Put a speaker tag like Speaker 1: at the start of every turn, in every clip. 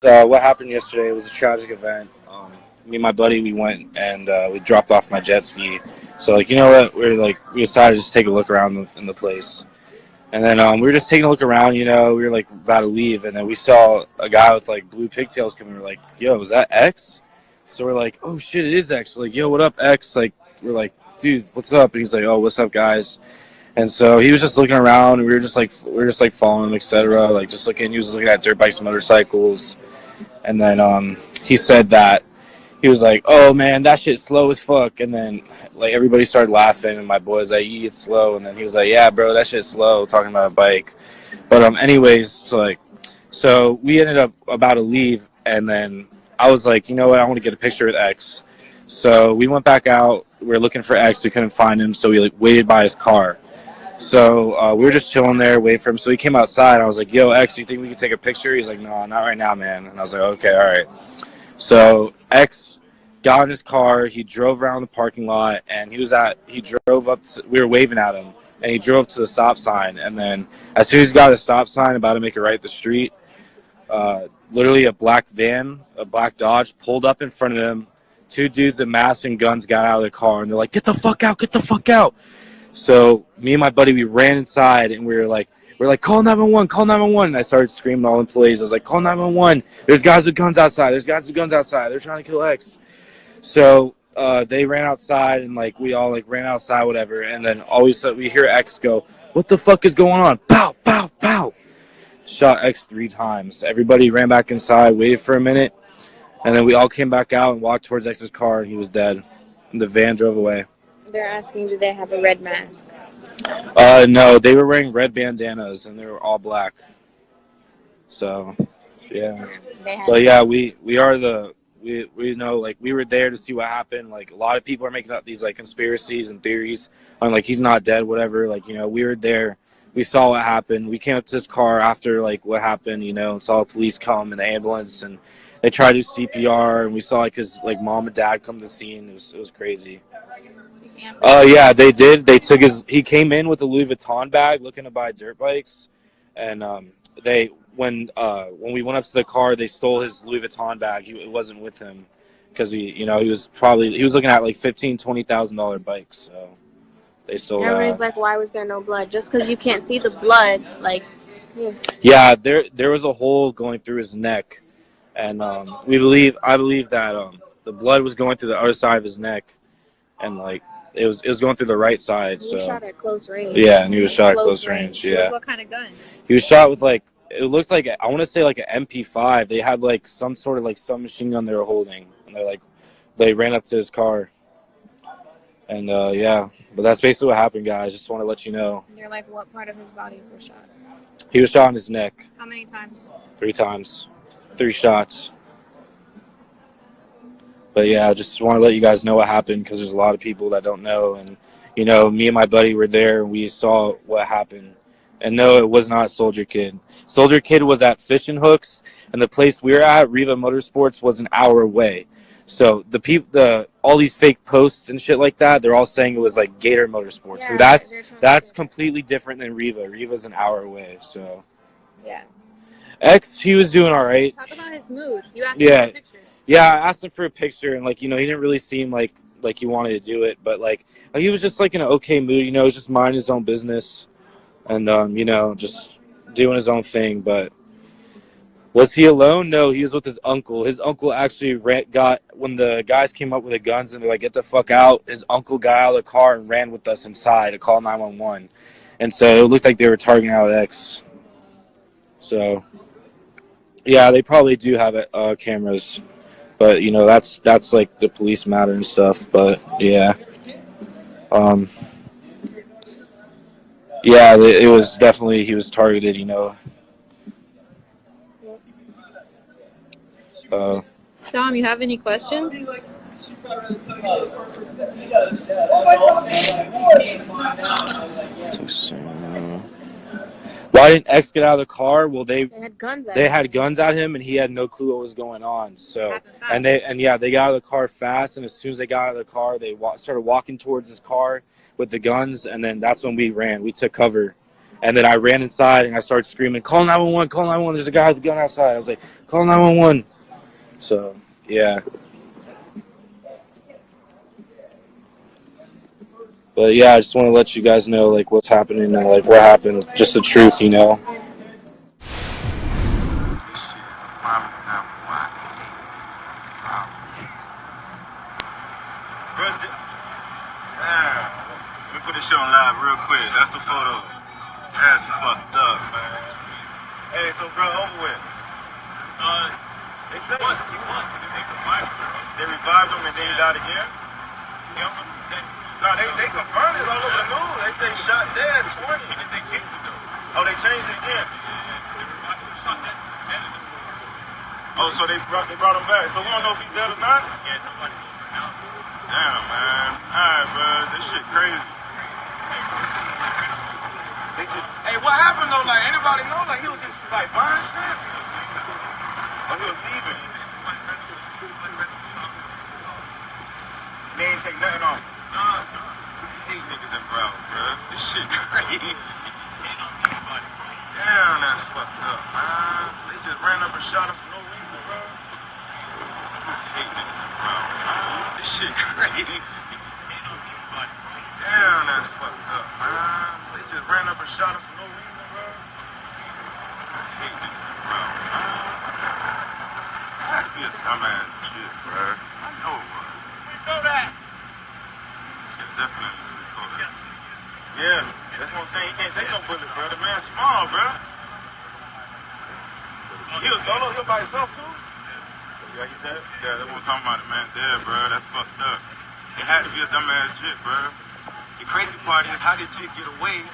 Speaker 1: What happened yesterday was a tragic event. Me and my buddy, we went and we dropped off my jet ski. So, like, you know what? We decided to just take a look around in the place. And then we were just taking a look around, we were like about to leave. And then we saw a guy with like blue pigtails coming. We're like, yo, was that X? So we're like, oh shit, it is X. We're like, yo, what up, X? Like, we're like, dude, what's up? And he's like, oh, what's up, guys? And so he was just looking around, and we were just like following him, etc. Like just looking. He was looking at dirt bikes, motorcycles, and then he said that he was like, "Oh man, that shit's slow as fuck." And then like everybody started laughing, and my boy was like, "Yeah, it's slow." And then he was like, "Yeah, bro, that shit's slow," talking about a bike. But anyways, so we ended up about to leave, and then I was like, you know what, I want to get a picture with X. So we went back out. We were looking for X. We couldn't find him, so we like waited by his car. So we were just chilling there, waiting for him. So he came outside. I was like, "Yo, X, do you think we could take a picture?" He's like, "No, not right now, man." And I was like, "Okay, all right." So X got in his car. He drove around the parking lot, and he drove up. We were waving at him, and he drove up to the stop sign. And then as soon as he got to the stop sign, about to make it right at the street, literally a black van, a black Dodge, pulled up in front of him. Two dudes with masks and guns got out of the car, and they're like, "Get the fuck out! Get the fuck out!" So me and my buddy, we ran inside, and we were like, "Call 911, call 911." And I started screaming to all employees. I was like, "Call 911. There's guys with guns outside. There's guys with guns outside. They're trying to kill X." So they ran outside, and like we all like ran outside, whatever. And then always we hear X go, "What the fuck is going on?" Pow, pow, pow. Shot X 3 times. Everybody ran back inside, waited for a minute, and then we all came back out and walked towards X's car, and he was dead. And the van drove away.
Speaker 2: They're asking, do they have a red mask?
Speaker 1: No, they were wearing red bandanas, and they were all black. So, yeah. But yeah, we know, like, we were there to see what happened. Like, a lot of people are making up these like conspiracies and theories on like he's not dead, whatever. Like, we were there. We saw what happened. We came up to his car after like what happened, and saw police come and the ambulance, and they tried to do CPR, and we saw like his like mom and dad come to the scene. It was crazy. Yeah, they did. He came in with a Louis Vuitton bag looking to buy dirt bikes, and when we went up to the car, they stole his Louis Vuitton bag. It wasn't with him because he was looking at like $15,000-$20,000 bikes. So they stole that.
Speaker 2: Everybody's like, why was there no blood? Just because you can't see the blood, like.
Speaker 1: Yeah, there was a hole going through his neck, and I believe that the blood was going through the other side of his neck, and like. It was going through the right side.
Speaker 2: He was shot at close range.
Speaker 1: Yeah, and he was shot at close range. Yeah.
Speaker 3: What kind of gun?
Speaker 1: He was shot with like, it looked like, I want to say like an MP5. They had like some sort of like submachine gun they were holding, and they ran up to his car. And yeah, but that's basically what happened, guys. Just want to let you know.
Speaker 2: And you're like, what part of his bodies were shot?
Speaker 1: He was shot in his neck.
Speaker 3: How many times?
Speaker 1: 3 times. 3 shots. But yeah, I just want to let you guys know what happened because there's a lot of people that don't know. And, me and my buddy were there and we saw what happened. And no, it was not Soldier Kid. Soldier Kid was at Fishing Hooks, and the place we were at, Riva Motorsports, was an hour away. So all these fake posts and shit like that, they're all saying it was like Gator Motorsports. Yeah, so that's completely different than Riva. Riva's an hour away, so.
Speaker 2: Yeah.
Speaker 1: X, he was doing all right.
Speaker 3: Talk about his mood. You asked him for a picture.
Speaker 1: Yeah, I asked him for a picture, and like he didn't really seem like he wanted to do it, but like he was just like in an okay mood, he was just minding his own business, and just doing his own thing. But was he alone? No, he was with his uncle. His uncle actually when the guys came up with the guns and they're like, "Get the fuck out!" His uncle got out of the car and ran with us inside to call 911, and so it looked like they were targeting out X. So yeah, they probably do have cameras. But that's like the police matter and stuff. But yeah, yeah, it was definitely, he was targeted.
Speaker 3: Dom, you have any questions?
Speaker 1: Why didn't X get out of the car? Well, they
Speaker 2: had
Speaker 1: guns at him, and he had no clue what was going on. So, they got out of the car fast, and as soon as they got out of the car, they started walking towards his car with the guns, and then that's when we ran. We took cover, And then I ran inside and I started screaming, "Call 911! Call 911! There's a guy with a gun outside." I was like, "Call 911!" So yeah. But yeah, I just want to let you guys know like what's happening and like what happened, just the truth, you know.
Speaker 4: Let me put this shit on live real quick. That's the photo. That's fucked up, man. Hey, so bro, over with. They said they revived him and then he died again? No, they confirmed it all over the news. They say shot dead 20. Oh, they changed it again. Oh, so they brought him back. So we don't know if he's dead or not? Damn, man. Alright, bro. This shit crazy. Hey, what happened though? Like, anybody know? Like, he was just like buying shit? Or he was leaving? They ain't take nothing off. These niggas in Brown, bro. This shit crazy. Damn, that's fucked up, man. They just ran up and shot him for no reason, bro. I hate niggas in Brown, man. This shit crazy. Damn, that's fucked up, man. They just ran up and shot him for no reason, bro. I hate niggas in Brown, man. That had to be a dumbass shit, bro. I know it was. We go back. Yeah, definitely. Yeah, that's one thing. He can't take no bullet, bro. The man's small, bro. He was solo. He was by himself, too? Yeah, he dead? Yeah, that's what I'm talking about. The man dead, bro. That's fucked up. It had to be a dumbass chick, bro. The crazy part is, how did chick get away?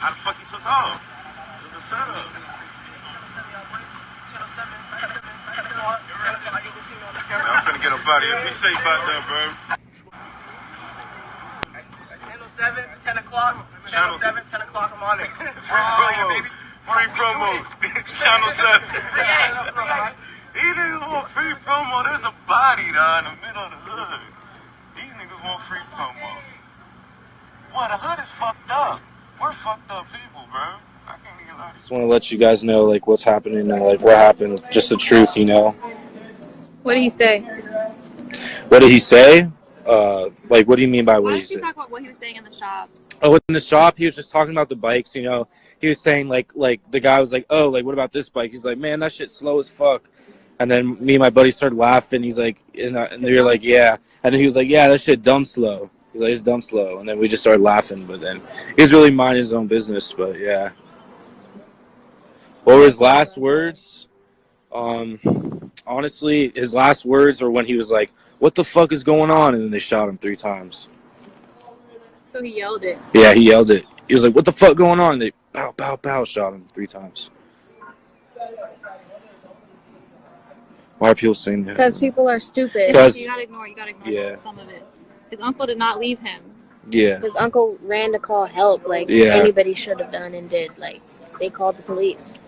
Speaker 4: How the fuck he took off? It was a setup. I'm finna get up out of here. Be safe out there, bro.
Speaker 5: Channel 7, 10 o'clock. Channel 7, 10 o'clock, I'm on it.
Speaker 4: Free promo. Free promos. Channel 7. These niggas want free promo. There's a body down in the middle of the hood. These niggas want free promo. What, the hood is fucked up. We're fucked up people, bro. I can't even lie to you.
Speaker 1: Just want to let you guys know like what's happening and like what happened, just the truth, you know.
Speaker 3: What did he say?
Speaker 1: What did he say? Like, what do you mean by what
Speaker 3: Why
Speaker 1: he
Speaker 3: don't you
Speaker 1: said?
Speaker 3: talk about what he was saying in the shop?
Speaker 1: Oh, in the shop, he was just talking about the bikes, you know. He was saying, like the guy was like, oh, like, what about this bike? He's like, man, that shit's slow as fuck. And then me and my buddy started laughing. He's like, and they were like, yeah. And then he was like, yeah, that shit dumb slow. He's like, it's dumb slow. And then we just started laughing. But then he was really minding his own business. But, yeah. What were his last words? Honestly, his last words were when he was like, what the fuck is going on? And then they shot him 3 times.
Speaker 3: So he yelled it.
Speaker 1: Yeah, he yelled it. He was like, what the fuck going on? And they pow, pow, pow, shot him 3 times. Why are people saying that?
Speaker 2: Because people are stupid.
Speaker 1: Because-
Speaker 3: You gotta ignore
Speaker 1: Yeah.
Speaker 3: some of it. His uncle did not leave him.
Speaker 1: Yeah.
Speaker 2: His uncle ran to call help, like
Speaker 1: Yeah.
Speaker 2: anybody should have done and did. Like, they called the police.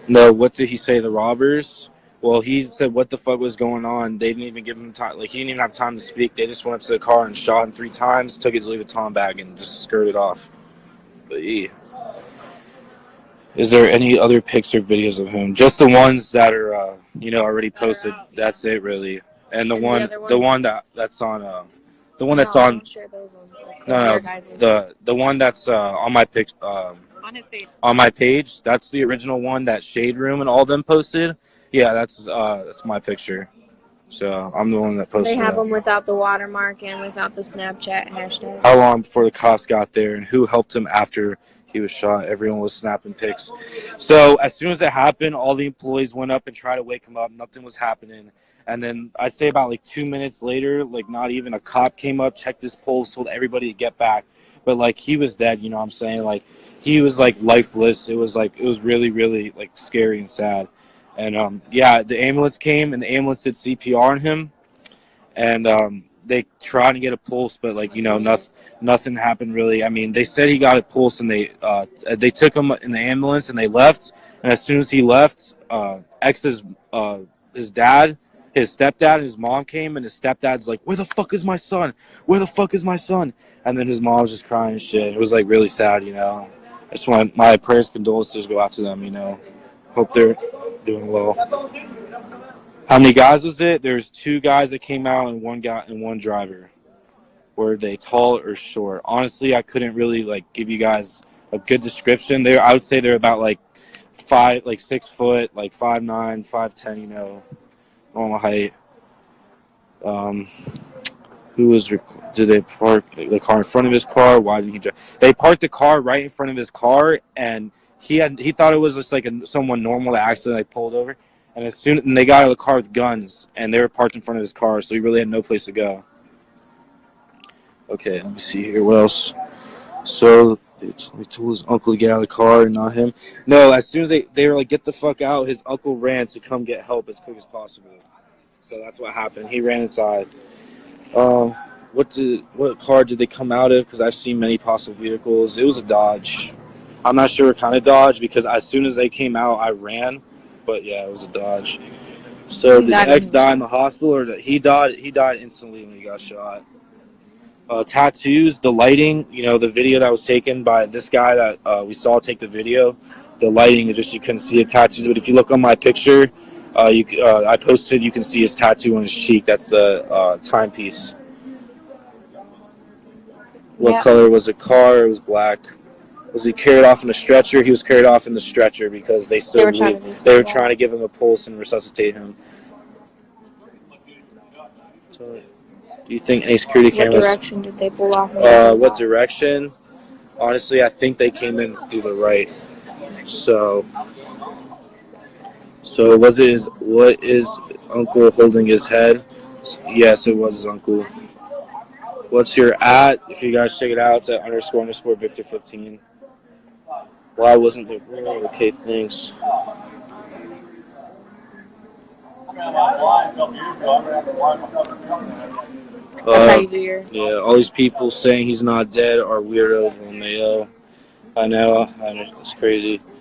Speaker 1: No, what did he say? The robbers? Well, he said what the fuck was going on. They didn't even give him time. Like, he didn't even have time to speak. They just went up to the car and shot him 3 times, took his Louis Vuitton bag, and just skirted off. But yeah. Is there any other pics or videos of him? Just the ones that are, already posted. That's it, really. And the one that's on, the one that's on.
Speaker 2: Share those ones, like,
Speaker 1: No, the one that's on my pic,
Speaker 3: On his page.
Speaker 1: on my page. That's the original one that Shade Room and all them posted. Yeah, that's my picture. So I'm the one that posted.
Speaker 2: They have
Speaker 1: that.
Speaker 2: them without the watermark and without the Snapchat hashtag.
Speaker 1: How long before the cops got there, and who helped him after he was shot? Everyone was snapping pics. So as soon as it happened, all the employees went up and tried to wake him up. Nothing was happening. And then I'd say about like 2 minutes later, like not even a cop came up, checked his pulse, told everybody to get back. But like he was dead, you know what I'm saying? Like he was like lifeless. It was really, really like scary and sad. And yeah, the ambulance came and the ambulance did CPR on him. And they tried to get a pulse, but like, nothing happened really. I mean, they said he got a pulse and they took him in the ambulance and they left. And as soon as he left, his dad his stepdad and his mom came, and his stepdad's like, "Where the fuck is my son? Where the fuck is my son?" And then his mom was just crying and shit. It was like really sad, you know. I just want my prayers, condolences go out to them, you know. Hope they're doing well. How many guys was it? There's 2 guys that came out and 1 guy and 1 driver. Were they tall or short? Honestly, I couldn't really like give you guys a good description. I would say they're about like 6 foot, like 5'9", 5'10", you know, normal height. Did they park the car in front of his car? Why didn't he drive? They parked the car right in front of his car, and he thought it was just like someone normal that accidentally pulled over. And they got out of the car with guns, and they were parked in front of his car, so he really had no place to go. Okay, let me see here. What else? So they told his uncle to get out of the car and not him. No, as soon as they were like, get the fuck out, his uncle ran to come get help as quick as possible. So that's what happened. He ran inside. What car did they come out of? Because I've seen many possible vehicles. It was a Dodge. I'm not sure what kind of Dodge, because as soon as they came out, I ran. But yeah, it was a Dodge. So did X die in the hospital, or he died? He died instantly when he got shot. Tattoos, the lighting, you know, the video that was taken by this guy that we saw take the video, the lighting is just, you couldn't see the tattoos. But if you look on my picture, I posted, you can see his tattoo on his cheek. That's the timepiece. What color was the car? It was black. Was he carried off in a stretcher? He was carried off in the stretcher because they were trying to give him a pulse and resuscitate him. So, do you think any security cameras?
Speaker 2: What direction did they pull off?
Speaker 1: What direction? Honestly, I think they came in through the right. So what is uncle holding his head? Yes, it was his uncle. What's your @? If you guys check it out, it's at __Victor15. Why wasn't there? Okay, thanks.
Speaker 2: That's how you do your.
Speaker 1: Yeah, all these people saying he's not dead are weirdos, LMAO. I know, it's crazy.